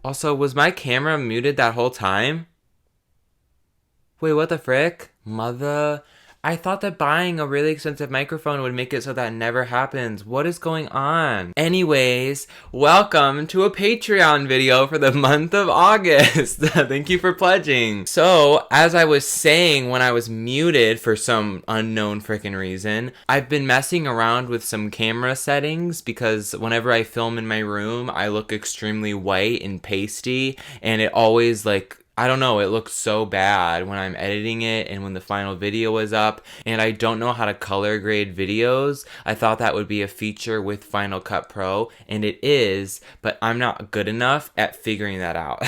Also, was my camera muted that whole time? Wait, what the frick? Mother. I thought that buying a really expensive microphone would make it so that never happens. What is going on? Anyways, welcome to a Patreon video for the month of August. Thank you for pledging. So, as I was saying when I was muted for some unknown freaking reason, I've been messing around with some camera settings because whenever I film in my room, I look extremely white and pasty, and it always I don't know, it looks so bad when I'm editing it and when the final video is up, and I don't know how to color grade videos. I thought that would be a feature with Final Cut Pro, and it is, but I'm not good enough at figuring that out.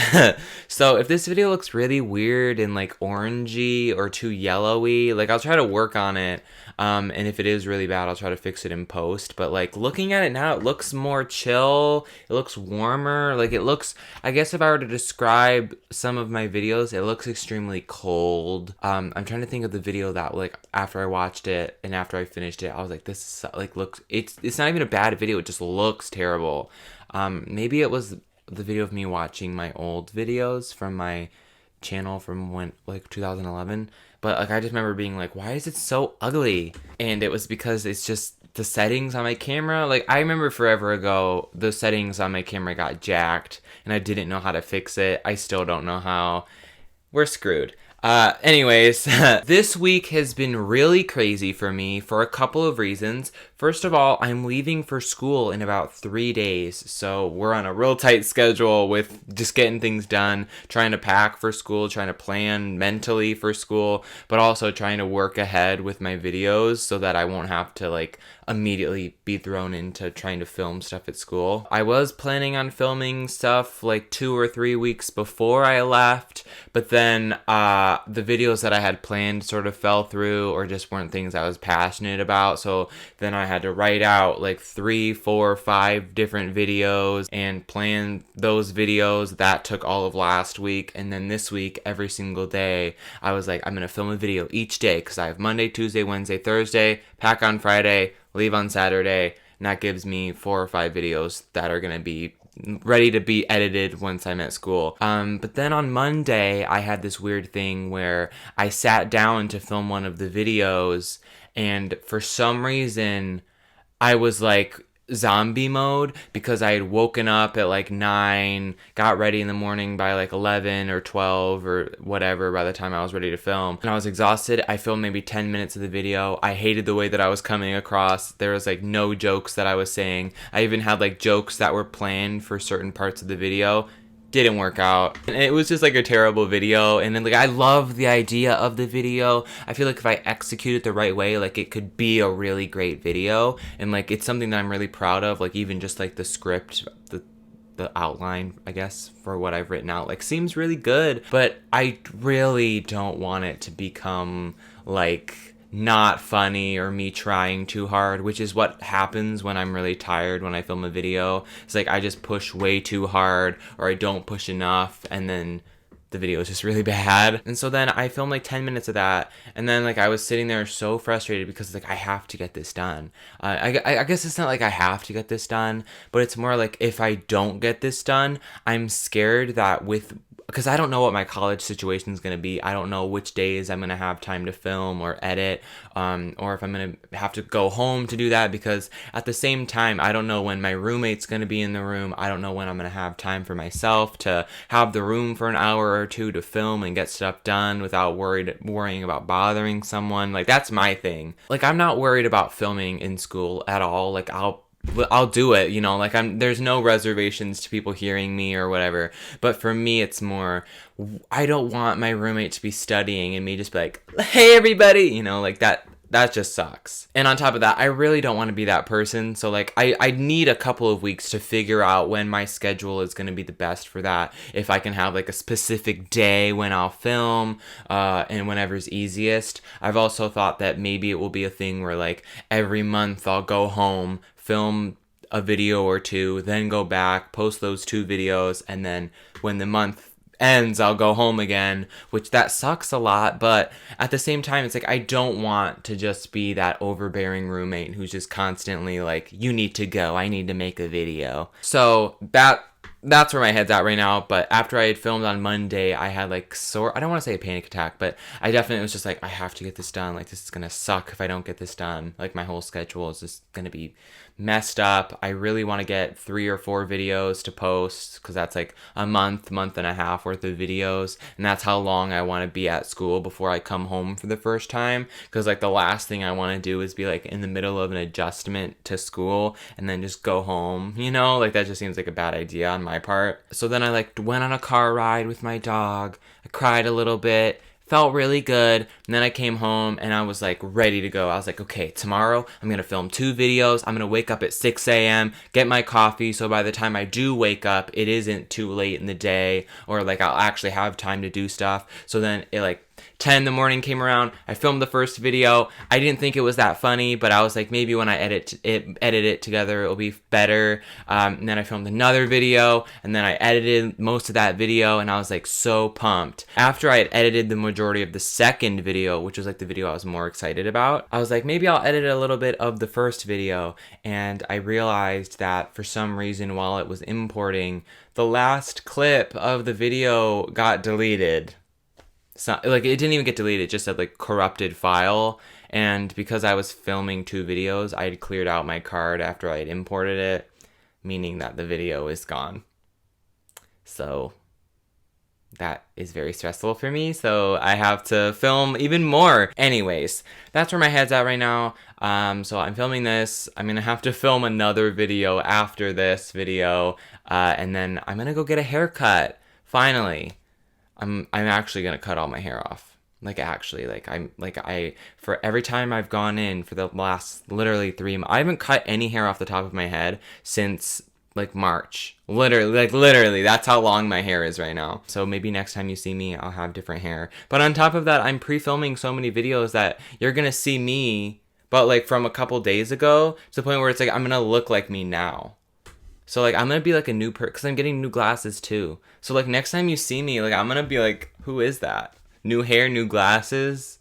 So if this video looks really weird and orangey or too yellowy, I'll try to work on it. And if it is really bad, I'll try to fix it in post. But looking at it now, it looks more chill. It looks warmer. It looks, I guess if I were to describe some of my videos, it looks extremely cold. I'm trying to think of the video that after I watched it and after I finished it, I was like, this looks, it's not even a bad video. It just looks terrible. Maybe it was the video of me watching my old videos from my channel from when 2011, but I just remember being why is it so ugly? And it was because it's just the settings on my camera. I remember forever ago the settings on my camera got jacked and I didn't know how to fix it. I still don't know how. We're screwed. Anyways, this week has been really crazy for me for a couple of reasons. First of all, I'm leaving for school in about 3 days, so we're on a real tight schedule with just getting things done, trying to pack for school, trying to plan mentally for school, but also trying to work ahead with my videos so that I won't have to immediately be thrown into trying to film stuff at school. I was planning on filming stuff 2 or 3 weeks before I left, but then the videos that I had planned sort of fell through or just weren't things I was passionate about. So then I had to write out 3, 4, 5 different videos and plan those videos. That took all of last week. And then this week, every single day, I was I'm going to film a video each day because I have Monday, Tuesday, Wednesday, Thursday, pack on Friday, leave on Saturday. And that gives me 4 or 5 videos that are going to be ready to be edited once I'm at school. But then on Monday, I had this weird thing where I sat down to film one of the videos, and for some reason, I was zombie mode because I had woken up at 9, got ready in the morning by 11 or 12 or whatever by the time I was ready to film, and I was exhausted. I filmed maybe 10 minutes of the video. I hated the way that I was coming across. There was no jokes that I was saying. I even had jokes that were planned for certain parts of the video. Didn't work out, and it was just a terrible video. And then I love the idea of the video. I feel if I execute it the right way, it could be a really great video, and it's something that I'm really proud of. Even just the script, the outline, I guess, for what I've written out seems really good, but I really don't want it to become not funny or me trying too hard, which is what happens when I'm really tired when I film a video. It's I just push way too hard or I don't push enough, and then the video is just really bad. And so then I filmed 10 minutes of that, and then I was sitting there so frustrated because I have to get this done. I guess it's not I have to get this done, but it's more if I don't get this done, I'm scared that because I don't know what my college situation is going to be. I don't know which days I'm going to have time to film or edit, or if I'm going to have to go home to do that, because at the same time, I don't know when my roommate's going to be in the room. I don't know when I'm going to have time for myself to have the room for an hour or two to film and get stuff done without worrying about bothering someone. That's my thing. I'm not worried about filming in school at all. I'll do it, there's no reservations to people hearing me or whatever. But for me, it's more, I don't want my roommate to be studying and me just be hey, everybody, that just sucks. And on top of that, I really don't want to be that person. So I need a couple of weeks to figure out when my schedule is going to be the best for that. If I can have a specific day when I'll film, and whenever's easiest. I've also thought that maybe it will be a thing where every month I'll go home, film a video or two, then go back, post those 2 videos, and then when the month ends, I'll go home again, which that sucks a lot. But at the same time, it's I don't want to just be that overbearing roommate who's just constantly you need to go, I need to make a video. So that that's where my head's at right now. But after I had filmed on Monday, I had like I don't want to say a panic attack, but I definitely was just like, I have to get this done. Like, this is gonna suck if I don't get this done. Like, my whole schedule is just gonna be messed up. I really want to get 3 or 4 videos to post, because that's like a month and a half worth of videos, and that's how long I want to be at school before I come home for the first time. Because like the last thing I want to do is be like in the middle of an adjustment to school and then just go home, you know? Like, that just seems like a bad idea on my part. So then I like went on a car ride with my dog. I cried a little bit, felt really good, and then I came home and I was like ready to go. I was like, okay, tomorrow I'm gonna film 2 videos. I'm gonna wake up at 6 a.m., get my coffee, so by the time I do wake up, it isn't too late in the day, or like I'll actually have time to do stuff. So then it like 10 in the morning came around. I filmed the first video. I didn't think it was that funny, but I was like, maybe when I edit it together, it'll be better. And then I filmed another video, and then I edited most of that video, and I was like so pumped. After I had edited the majority of the second video, which was like the video I was more excited about, I was like, maybe I'll edit a little bit of the first video. And I realized that for some reason, while it was importing, the last clip of the video got deleted. So, like, it didn't even get deleted, it just said like corrupted file. And because I was filming 2 videos, I had cleared out my card after I had imported it, meaning that the video is gone. So that is very stressful for me, so I have to film even more. Anyways, that's where my head's at right now. So I'm filming this. I'm gonna have to film another video after this video, and then I'm gonna go get a haircut, finally. I'm actually gonna cut all my hair off. Like, actually, for every time I've gone in for the last literally 3 months, I haven't cut any hair off the top of my head since like March. Literally, that's how long my hair is right now. So maybe next time you see me, I'll have different hair. But on top of that, I'm pre-filming so many videos that you're gonna see me, but like from a couple days ago, to the point where it's like I'm gonna look like me now. So like I'm gonna be like a new because I'm getting new glasses too. So like next time you see me, like I'm gonna be like, who is that? New hair, new glasses,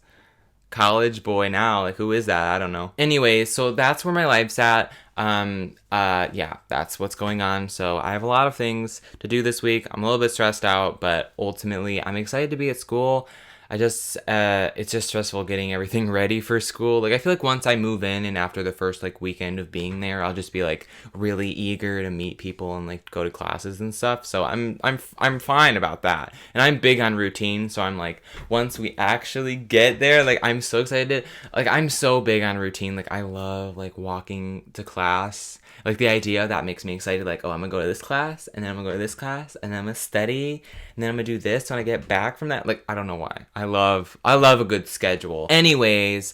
college boy now. Like, who is that? I don't know. Anyway, so that's where my life's at. Yeah, that's what's going on. So I have a lot of things to do this week. I'm a little bit stressed out, but ultimately I'm excited to be at school. It's just stressful getting everything ready for school. Like, I feel like once I move in and after the first like weekend of being there, I'll just be like really eager to meet people and like go to classes and stuff. So I'm fine about that. And I'm big on routine. So I'm like, once we actually get there, like I'm so excited. Like, I'm so big on routine. Like, I love like walking to class. Like, the idea of that makes me excited. Like, oh, I'm gonna go to this class, and then I'm gonna go to this class, and then I'm gonna study, and then I'm gonna do this when I get back from that. Like, I don't know why. I love a good schedule. Anyways,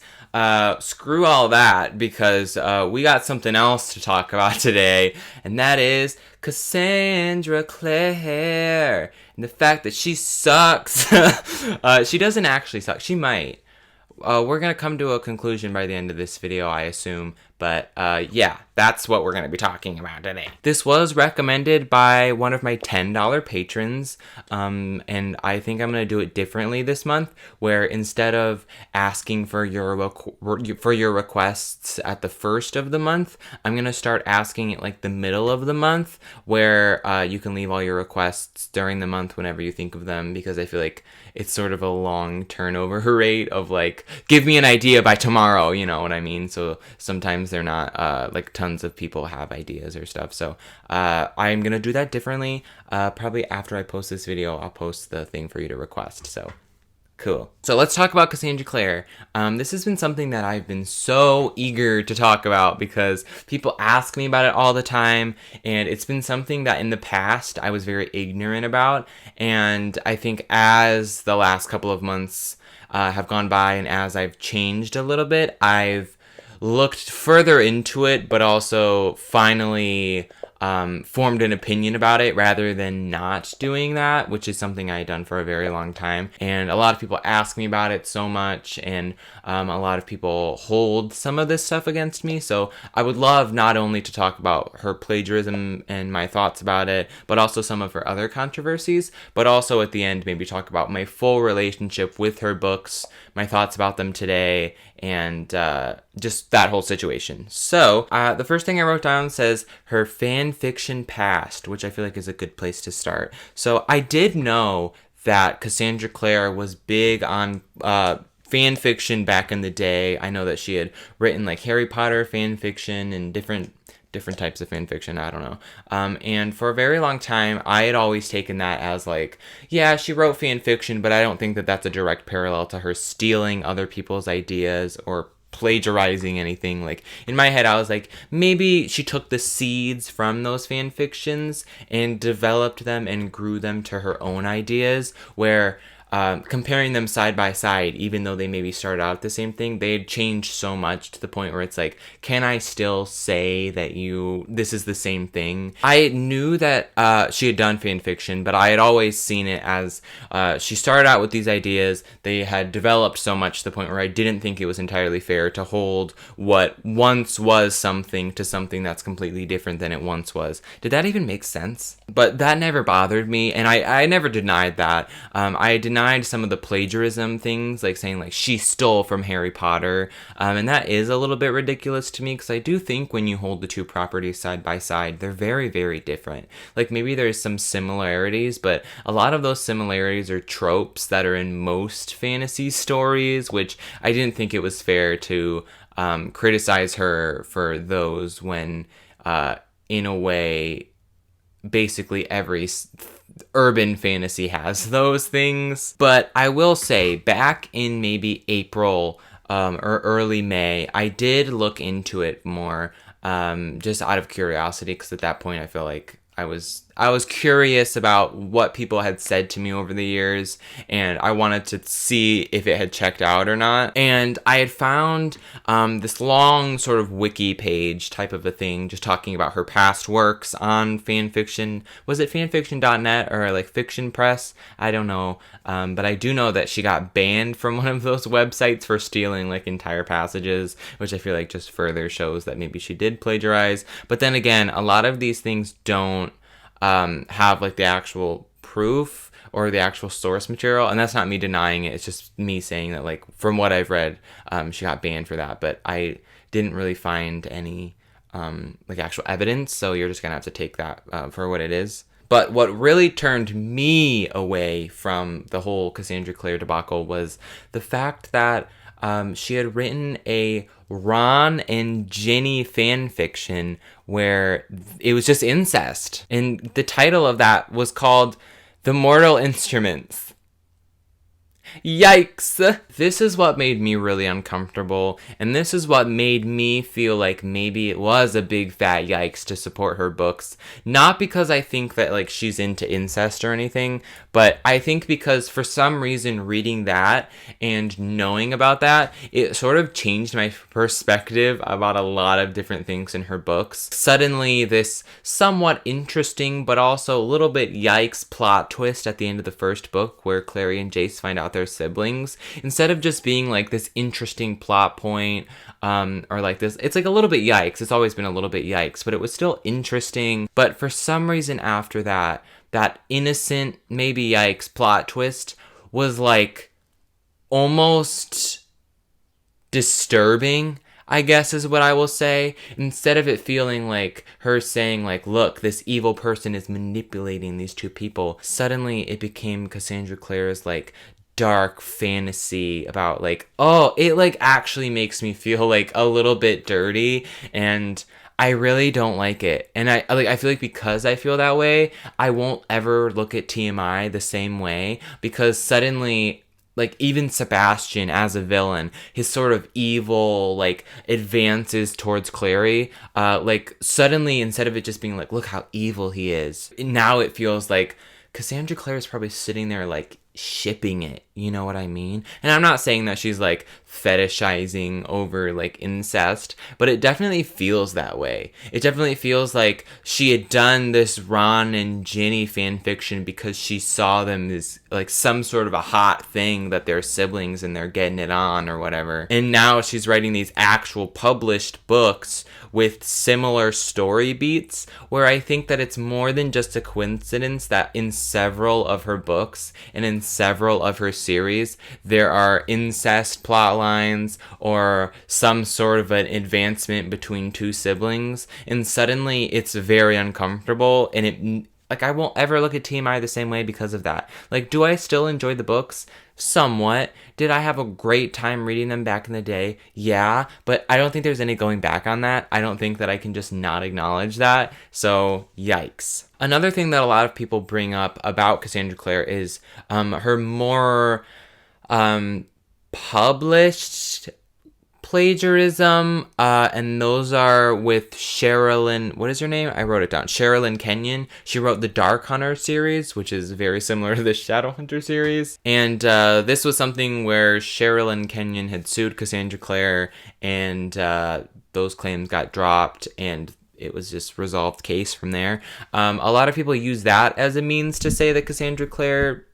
screw all that, because we got something else to talk about today, and that is Cassandra Clare, and the fact that she sucks. She doesn't actually suck. She might. We're going to come to a conclusion by the end of this video, I assume. But yeah, that's what we're going to be talking about today. This was recommended by one of my $10 patrons. And I think I'm going to do it differently this month, where instead of asking for your requests at the first of the month, I'm going to start asking at like the middle of the month, where you can leave all your requests during the month whenever you think of them, because I feel like it's sort of a long turnover rate of like, give me an idea by tomorrow, you know what I mean? So sometimes they're not like tons of people have ideas or stuff. So I'm gonna do that differently. Probably after I post this video, I'll post the thing for you to request. So cool. So let's talk about Cassandra Clare. This has been something that I've been so eager to talk about because people ask me about it all the time, and it's been something that in the past I was very ignorant about, and I think as the last couple of months have gone by and as I've changed a little bit, I've looked further into it, but also finally formed an opinion about it rather than not doing that, which is something I had done for a very long time. And a lot of people ask me about it so much, and a lot of people hold some of this stuff against me. So I would love not only to talk about her plagiarism and my thoughts about it, but also some of her other controversies, but also at the end maybe talk about my full relationship with her books, my thoughts about them today, and just that whole situation. So the first thing I wrote down says her fan fiction past, which I feel like is a good place to start. So I did know that Cassandra Clare was big on fan fiction back in the day. I know that she had written like Harry Potter fan fiction and different types of fan fiction. I don't know. And for a very long time, I had always taken that as like, yeah, she wrote fan fiction, but I don't think that that's a direct parallel to her stealing other people's ideas or plagiarizing anything. Like in my head, I was like, maybe she took the seeds from those fan fictions and developed them and grew them to her own ideas, where comparing them side by side, even though they maybe started out the same thing, they had changed so much to the point where it's like, can I still say that this is the same thing? I knew that she had done fan fiction, but I had always seen it as she started out with these ideas. They had developed so much to the point where I didn't think it was entirely fair to hold what once was something to something that's completely different than it once was. Did that even make sense? But that never bothered me, and I never denied that. I denied some of the plagiarism things, like saying like she stole from Harry Potter, and that is a little bit ridiculous to me, because I do think when you hold the two properties side by side, they're very, very different. Like maybe there's some similarities, but a lot of those similarities are tropes that are in most fantasy stories, which I didn't think it was fair to criticize her for those when in a way basically every urban fantasy has those things. But I will say, back in maybe April or early May, I did look into it more, just out of curiosity, because at that point I feel like I was curious about what people had said to me over the years, and I wanted to see if it had checked out or not. And I had found this long sort of wiki page type of a thing, just talking about her past works on fanfiction. Was it fanfiction.net or like Fiction Press? I don't know. But I do know that she got banned from one of those websites for stealing like entire passages, which I feel like just further shows that maybe she did plagiarize. But then again, a lot of these things don't have like the actual proof or the actual source material, and that's not me denying it. It's just me saying that, like, from what I've read, she got banned for that, but I didn't really find any like actual evidence, so you're just gonna have to take that for what it is. But what really turned me away from the whole Cassandra Clare debacle was the fact that she had written a Ron and Ginny fan fiction where it was just incest. And the title of that was called The Mortal Instruments. Yikes! This is what made me really uncomfortable, and this is what made me feel like maybe it was a big fat yikes to support her books. Not because I think that like she's into incest or anything, but I think because for some reason reading that and knowing about that, it sort of changed my perspective about a lot of different things in her books. Suddenly this somewhat interesting but also a little bit yikes plot twist at the end of the first book, where Clary and Jace find out their siblings, instead of just being like this interesting plot point or like this, it's like a little bit yikes. It's always been a little bit yikes, but it was still interesting. But for some reason after that, that innocent maybe yikes plot twist was like almost disturbing, I guess is what I will say. Instead of it feeling like her saying like, look, this evil person is manipulating these two people, suddenly it became Cassandra Clare's like dark fantasy about like, oh, it like actually makes me feel like a little bit dirty, and I really don't like it. And I feel like because I feel that way, I won't ever look at TMI the same way, because suddenly, like, even Sebastian as a villain, his sort of evil, like, advances towards Clary, like, suddenly, instead of it just being like, look how evil he is, now it feels like Cassandra Clare is probably sitting there, like, shipping it, you know what I mean? And I'm not saying that she's like fetishizing over like incest, but it definitely feels that way. It definitely feels like she had done this Ron and Ginny fan fiction because she saw them as like some sort of a hot thing, that they're siblings and they're getting it on or whatever. And now she's writing these actual published books with similar story beats, where I think that it's more than just a coincidence that in several of her books and in several of her series, there are incest plot lines or some sort of an advancement between two siblings, and suddenly it's very uncomfortable, and it, like, I won't ever look at TMI the same way because of that. Like, do I still enjoy the books? Somewhat. Did I have a great time reading them back in the day? Yeah, but I don't think there's any going back on that. I don't think that I can just not acknowledge that. So, yikes. Another thing that a lot of people bring up about Cassandra Clare is her more published plagiarism, and those are with Sherilyn, what is her name? I wrote it down. Sherilyn Kenyon. She wrote the Dark Hunter series, which is very similar to the Shadowhunter series. And this was something where Sherilyn Kenyon had sued Cassandra Clare, and those claims got dropped, and it was just resolved case from there. A lot of people use that as a means to say that Cassandra Clare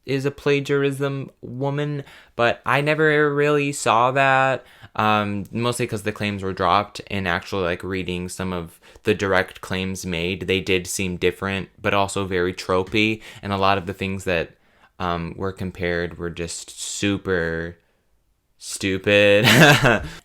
is a plagiarism woman, but I never really saw that. Mostly because the claims were dropped, and actually, like, reading some of the direct claims made, they did seem different, but also very tropey, and a lot of the things that were compared were just super stupid.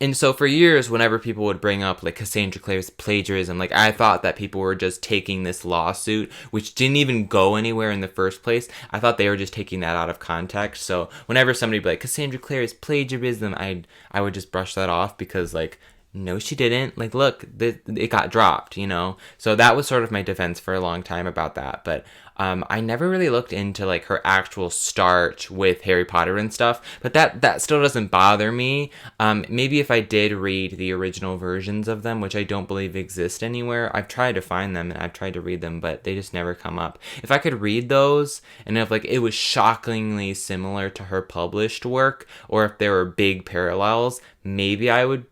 And so for years, whenever people would bring up like Cassandra Clare's plagiarism, like, I thought that people were just taking this lawsuit, which didn't even go anywhere in the first place. I thought they were just taking that out of context. So whenever somebody would be like, Cassandra Clare's plagiarism, I would just brush that off, because, like, no, she didn't. Like, look, it got dropped, you know? So that was sort of my defense for a long time about that. But I never really looked into, like, her actual start with Harry Potter and stuff. But that still doesn't bother me. Maybe if I did read the original versions of them, which I don't believe exist anywhere. I've tried to find them, and I've tried to read them, but they just never come up. If I could read those, and if, like, it was shockingly similar to her published work, or if there were big parallels, maybe I would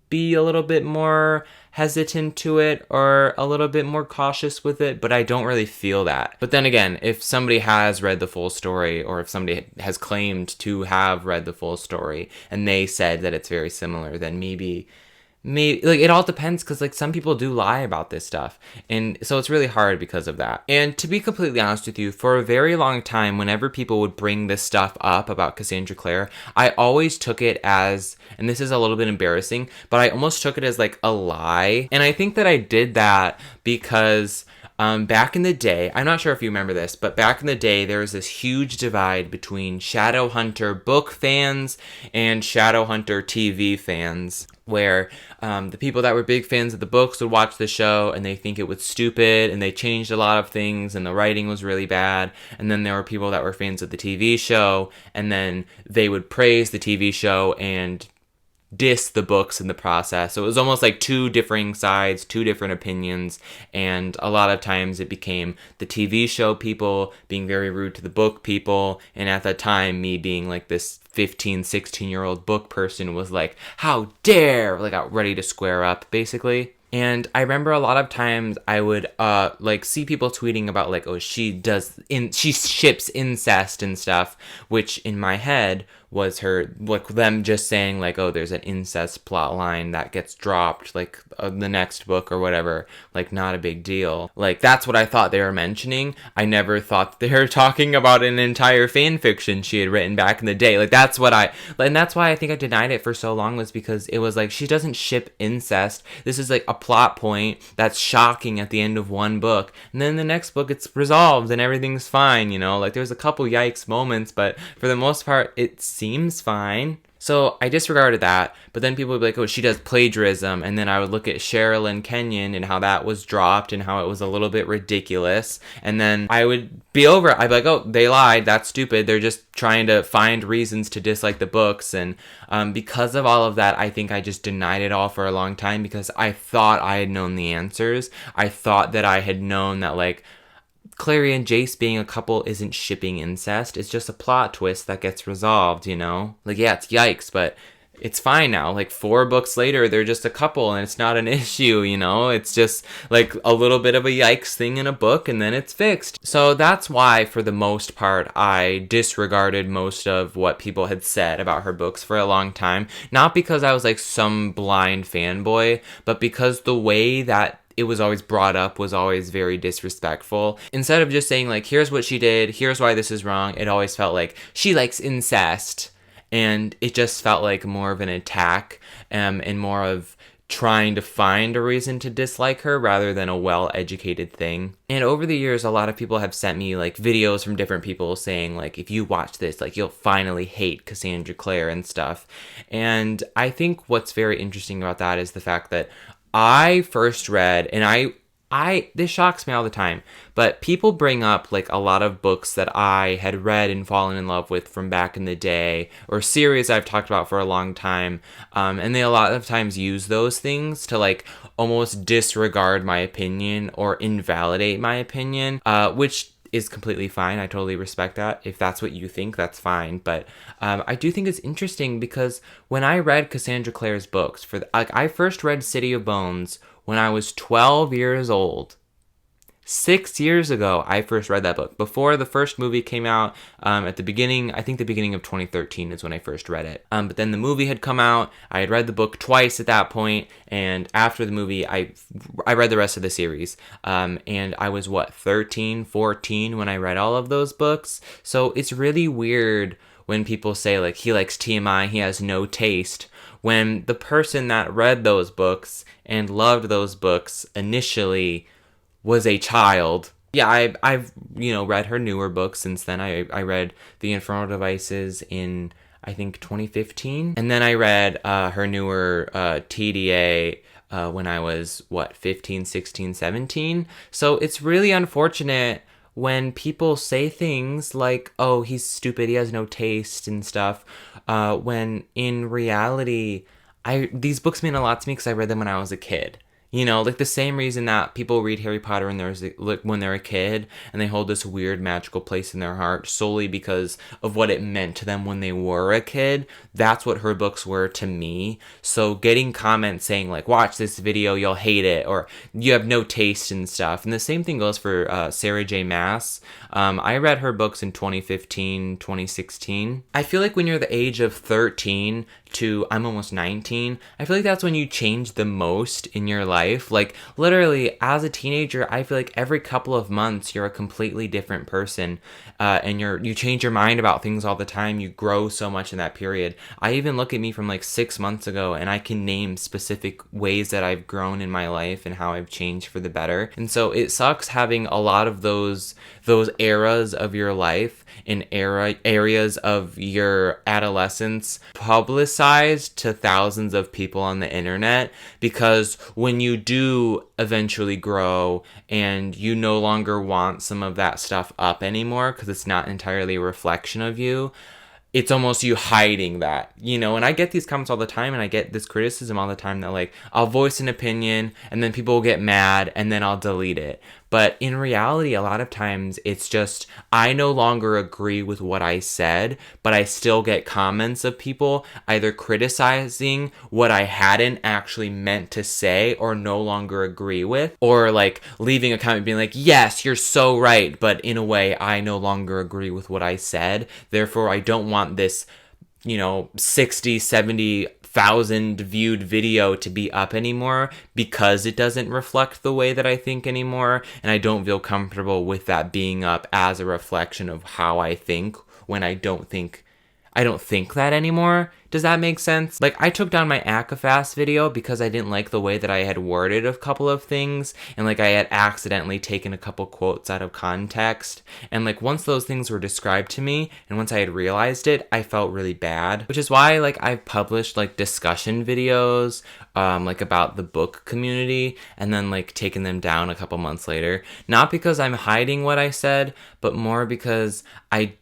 be a little bit more hesitant to it, or a little bit more cautious with it, but I don't really feel that. But then again, if somebody has read the full story, or if somebody has claimed to have read the full story, and they said that it's very similar, then maybe, like, it all depends, because, like, some people do lie about this stuff, and so it's really hard because of that. And to be completely honest with you, for a very long time, whenever people would bring this stuff up about Cassandra Clare, I always took it as, and this is a little bit embarrassing, but I almost took it as, like, a lie. And I think that I did that because back in the day, I'm not sure if you remember this, but back in the day, there was this huge divide between Shadowhunter book fans and Shadowhunter TV fans, where the people that were big fans of the books would watch the show, and they think it was stupid, and they changed a lot of things, and the writing was really bad. And then there were people that were fans of the TV show, and then they would praise the TV show and diss the books in the process. So it was almost like two differing sides, two different opinions, and a lot of times it became the TV show people being very rude to the book people, and at that time, me being like this 15, 16-year-old book person was like, how dare, like, got ready to square up, basically. And I remember a lot of times I would like see people tweeting about, like, oh, she ships incest and stuff, which in my head was her, like, them just saying, like, oh, there's an incest plot line that gets dropped, like, the next book or whatever, like, not a big deal. Like, that's what I thought they were mentioning. I never thought they were talking about an entire fan fiction she had written back in the day. Like, that's why I think I denied it for so long, was because it was like, she doesn't ship incest. This is like a plot point that's shocking at the end of one book, and then the next book it's resolved and everything's fine, you know? Like, there's a couple yikes moments, but for the most part it seems fine. So I disregarded that, but then people would be like, oh, she does plagiarism, and then I would look at Sherilyn Kenyon and how that was dropped and how it was a little bit ridiculous, and then I would be over it. I'd be like, oh, they lied, that's stupid, they're just trying to find reasons to dislike the books, and because of all of that, I think I just denied it all for a long time, because I thought I had known the answers. I thought that I had known that, like, Clary and Jace being a couple isn't shipping incest. It's just a plot twist that gets resolved, you know? Like, yeah, it's yikes, but it's fine now. Like, 4 books later, they're just a couple, and it's not an issue, you know? It's just, like, a little bit of a yikes thing in a book, and then it's fixed. So that's why, for the most part, I disregarded most of what people had said about her books for a long time. Not because I was, like, some blind fanboy, but because the way that it was always brought up was always very disrespectful. Instead of just saying like, here's what she did, here's why this is wrong, it always felt like she likes incest. And it just felt like more of an attack, and more of trying to find a reason to dislike her rather than a well-educated thing. And over the years, a lot of people have sent me like videos from different people saying like, if you watch this, like you'll finally hate Cassandra Clare and stuff. And I think what's very interesting about that is the fact that I first read, and this shocks me all the time, but people bring up like a lot of books that I had read and fallen in love with from back in the day, or series I've talked about for a long time, and they a lot of times use those things to like almost disregard my opinion or invalidate my opinion, which is completely fine. I totally respect that. If that's what you think, that's fine. But I do think it's interesting because when I read Cassandra Clare's books, I first read City of Bones when I was 12 years old. 6 years ago, I first read that book. Before the first movie came out, at the beginning, I think the beginning of 2013 is when I first read it. But then the movie had come out. I had read the book twice at that point, and after the movie, I read the rest of the series. And I was, 13, 14 when I read all of those books. So it's really weird when people say, like, he likes TMI, he has no taste, when the person that read those books and loved those books initially was a child. Yeah, I've read her newer books since then. I read The Infernal Devices in, I think, 2015. And then I read her newer TDA when I was, 15, 16, 17. So it's really unfortunate when people say things like, oh, he's stupid, he has no taste and stuff, when in reality, these books mean a lot to me because I read them when I was a kid. You know, like the same reason that people read Harry Potter when they're a kid and they hold this weird magical place in their heart solely because of what it meant to them when they were a kid. That's what her books were to me. So getting comments saying like, watch this video, you'll hate it, or you have no taste and stuff. And the same thing goes for Sarah J. Maas. I read her books in 2015, 2016. I feel like when you're the age of 13 to I'm almost 19, I feel like that's when you change the most in your life. Like literally as a teenager, I feel like every couple of months you're a completely different person, and you change your mind about things all the time. You grow so much in that period. I even look at me from like 6 months ago and I can name specific ways that I've grown in my life and how I've changed for the better. And so it sucks having a lot of those eras of your life and areas of your adolescence publicized to thousands of people on the internet, because when you do eventually grow and you no longer want some of that stuff up anymore because it's not entirely a reflection of you, it's almost you hiding that, and I get these comments all the time and I get this criticism all the time that like, I'll voice an opinion and then people will get mad and then I'll delete it. But in reality, a lot of times it's just, I no longer agree with what I said, but I still get comments of people either criticizing what I hadn't actually meant to say or no longer agree with, or like leaving a comment being like, yes, you're so right, but in a way, I no longer agree with what I said. Therefore, I don't want this 60, 70,000 viewed video to be up anymore because it doesn't reflect the way that I think anymore, and I don't feel comfortable with that being up as a reflection of how I think when I don't think that anymore. Does that make sense? Like, I took down my ACAFAS video because I didn't like the way that I had worded a couple of things, and like I had accidentally taken a couple quotes out of context, and like once those things were described to me and once I had realized it, I felt really bad, which is why like I've published like discussion videos like about the book community and then like taken them down a couple months later, not because I'm hiding what I said, but more because I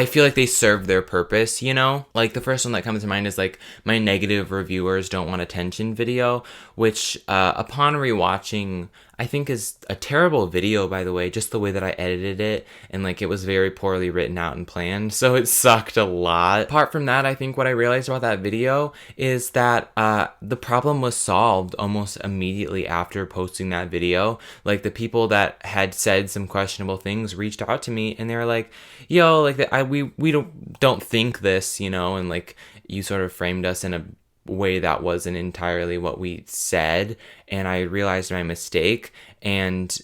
feel like they serve their purpose, Like, the first one that comes to mind is, like, my negative reviewers don't want attention video, which, upon rewatching, I think is a terrible video, by the way, just the way that I edited it, and, like, it was very poorly written out and planned, so it sucked a lot. Apart from that, I think what I realized about that video is that, the problem was solved almost immediately after posting that video. Like, the people that had said some questionable things reached out to me, and they were like, yo, like, we don't think this, and, like, you sort of framed us in a way that wasn't entirely what we said, and I realized my mistake, and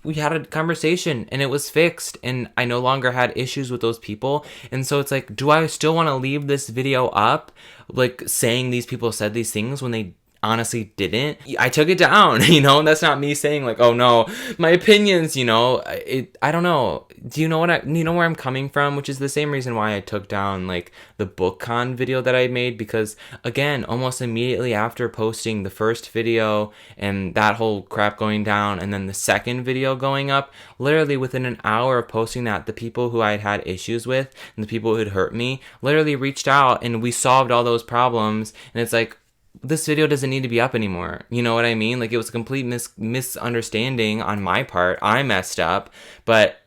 we had a conversation and it was fixed, and I no longer had issues with those people. And so it's like, do I still want to leave this video up, like saying these people said these things when they honestly didn't? I took it down, and that's not me saying like, oh no, my opinions, I don't know. Do you know where I'm coming from? Which is the same reason why I took down like the BookCon video that I made, because again, almost immediately after posting the first video and that whole crap going down, and then the second video going up, literally within an hour of posting that, the people who I had issues with and the people who had hurt me literally reached out, and we solved all those problems. And it's like, this video doesn't need to be up anymore. You know what I mean? Like, it was a complete misunderstanding on my part. I messed up, but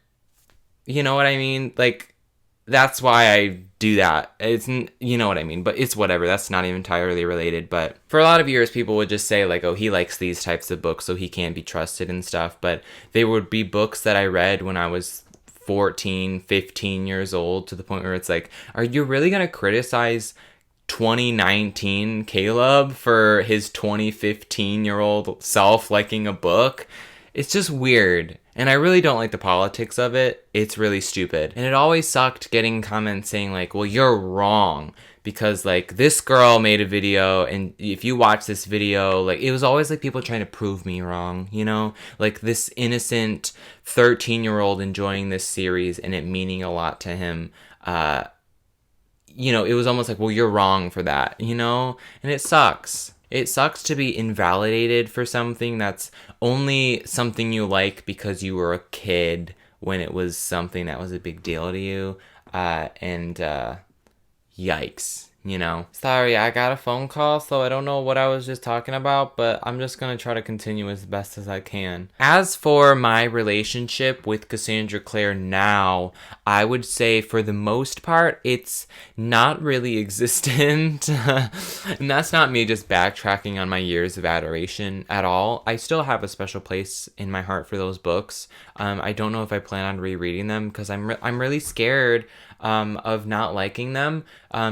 you know what I mean? Like, that's why I do that. It's, you know what I mean? But it's whatever. That's not even entirely related. But for a lot of years, people would just say like, oh, he likes these types of books, so he can't be trusted and stuff. But they would be books that I read when I was 14, 15 years old, to the point where it's like, are you really going to criticize 2019 Caleb for his 2015-year-old self liking a book? It's just weird. And I really don't like the politics of it. It's really stupid. And it always sucked getting comments saying like, well, you're wrong because like this girl made a video, and if you watch this video, like, it was always like people trying to prove me wrong, like this innocent 13-year-old enjoying this series and it meaning a lot to him. It was almost like, well, you're wrong for that, and it sucks. It sucks to be invalidated for something that's only something you like because you were a kid when it was something that was a big deal to you. Yikes. Sorry, I got a phone call, so I don't know what I was just talking about, but I'm just gonna try to continue as best as I can. As for my relationship with Cassandra Clare now, I would say for the most part, it's not really existent. And that's not me just backtracking on my years of adoration at all. I still have a special place in my heart for those books. I don't know if I plan on rereading them because I'm really scared of not liking them,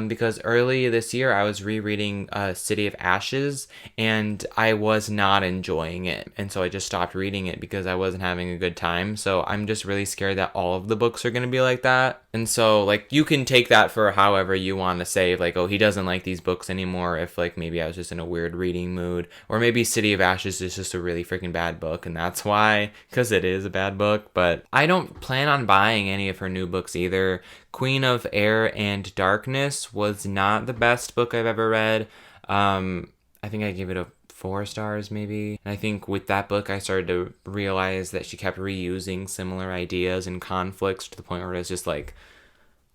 because early this year I was rereading City of Ashes and I was not enjoying it, and so I just stopped reading it because I wasn't having a good time. So I'm just really scared that all of the books are going to be like that. And so like, you can take that for however you want to say, like, oh, he doesn't like these books anymore, if like maybe I was just in a weird reading mood, or maybe City of Ashes is just a really freaking bad book and that's why, because it is a bad book. But I don't plan on buying any of her new books either. Queen of Air and Darkness was not the best book I've ever read. I think I gave it a 4 stars maybe. And I think with that book I started to realize that she kept reusing similar ideas and conflicts to the point where I was just like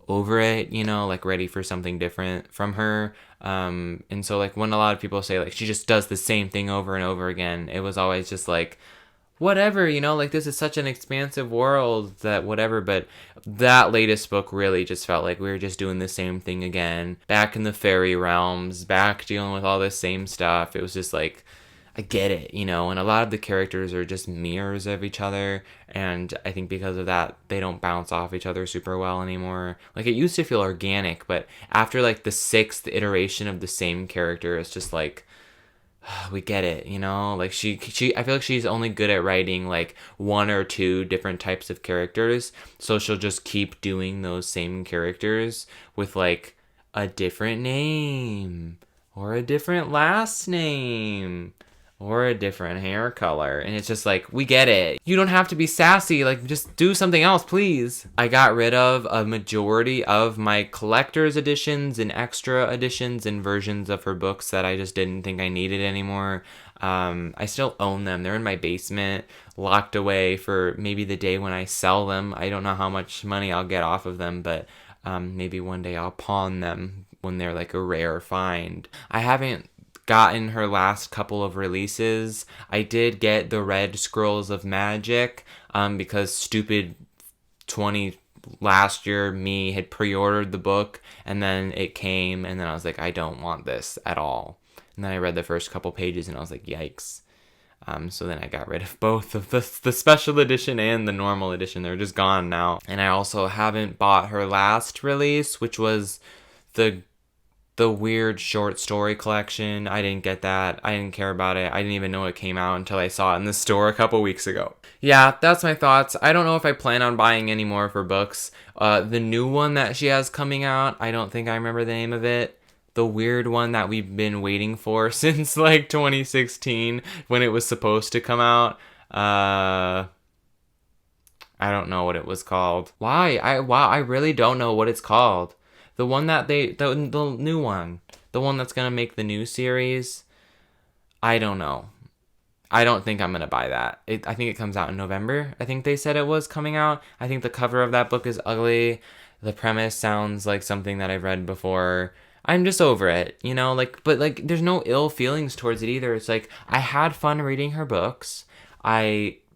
over it, like ready for something different from her. And so like when a lot of people say like she just does the same thing over and over again, it was always just like, whatever, like this is such an expansive world that whatever. But that latest book really just felt like we were just doing the same thing again, back in the fairy realms, back dealing with all this same stuff. It was just like, I get it, and a lot of the characters are just mirrors of each other, and I think because of that they don't bounce off each other super well anymore. Like, it used to feel organic, but after like the 6th iteration of the same character, it's just like, we get it, like she I feel like she's only good at writing like 1 or 2 different types of characters, so she'll just keep doing those same characters with like a different name or a different last name or a different hair color, and it's just like, we get it. You don't have to be sassy, like just do something else, please. I got rid of a majority of my collector's editions and extra editions and versions of her books that I just didn't think I needed anymore. I still own them. They're in my basement, locked away for maybe the day when I sell them. I don't know how much money I'll get off of them, but maybe one day I'll pawn them when they're like a rare find. I haven't gotten her last couple of releases. I did get the Red Scrolls of Magic because stupid last year me had pre-ordered the book, and then it came, and then I was like, I don't want this at all. And then I read the first couple pages and I was like, yikes. So then I got rid of both of the special edition and the normal edition. They're just gone now. And I also haven't bought her last release, which was the The weird short story collection, I didn't get that. I didn't care about it. I didn't even know it came out until I saw it in the store a couple weeks ago. Yeah, that's my thoughts. I don't know if I plan on buying any more of her books. The new one that she has coming out, I don't think I remember the name of it. The weird one that we've been waiting for since like 2016 when it was supposed to come out. I don't know what it was called. Why? I really don't know what it's called. The one that the new one. The one that's gonna make the new series. I don't know. I don't think I'm gonna buy that. I think it comes out in November. I think they said it was coming out. I think the cover of that book is ugly. The premise sounds like something that I've read before. I'm just over it, you know, like, but like there's no ill feelings towards it either. It's like I had fun reading her books.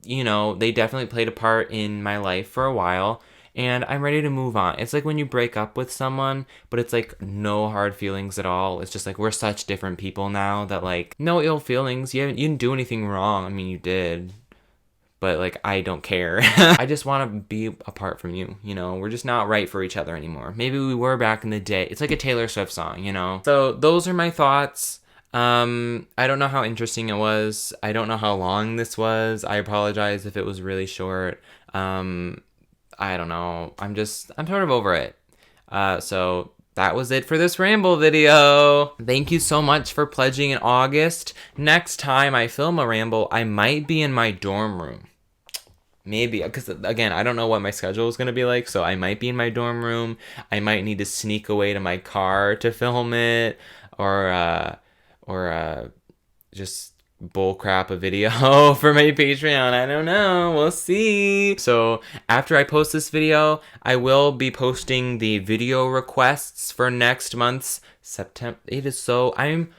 You know, they definitely played a part in my life for a while, and I'm ready to move on. It's like when you break up with someone, but it's like no hard feelings at all. It's just like we're such different people now that like no ill feelings. You didn't do anything wrong. I mean, you did, but like I don't care. I just want to be apart from you, you know. We're just not right for each other anymore. Maybe we were back in the day. It's like a Taylor Swift song, you know. So those are my thoughts. I don't know how interesting it was. I don't know how long this was. I apologize if it was really short. I don't know. I'm sort of over it. So that was it for this ramble video. Thank you so much for pledging in August. Next time I film a ramble, I might be in my dorm room. Maybe, because again, I don't know what my schedule is going to be like, so I might be in my dorm room. I might need to sneak away to my car to film it, or just bullcrap a video for my Patreon. I don't know. We'll see. So after I post this video, I will be posting the video requests for next month's September. I'm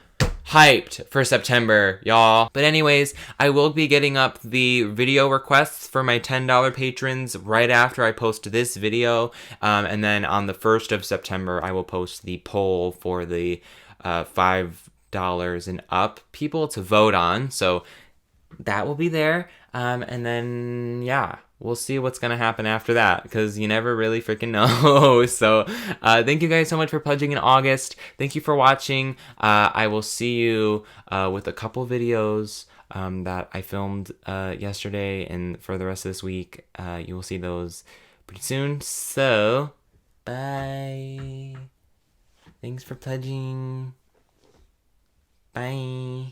hyped for September, y'all. But anyways, I will be getting up the video requests for my $10 patrons right after I post this video. And then on the 1st of September, I will post the poll for the $5 and up people to vote on. So that will be there. And then, yeah, we'll see what's going to happen after that, because you never really freaking know. So thank you guys so much for pledging in August. Thank you for watching. I will see you with a couple videos that I filmed yesterday, and for the rest of this week, you will see those pretty soon. So, bye. Thanks for pledging. Bye.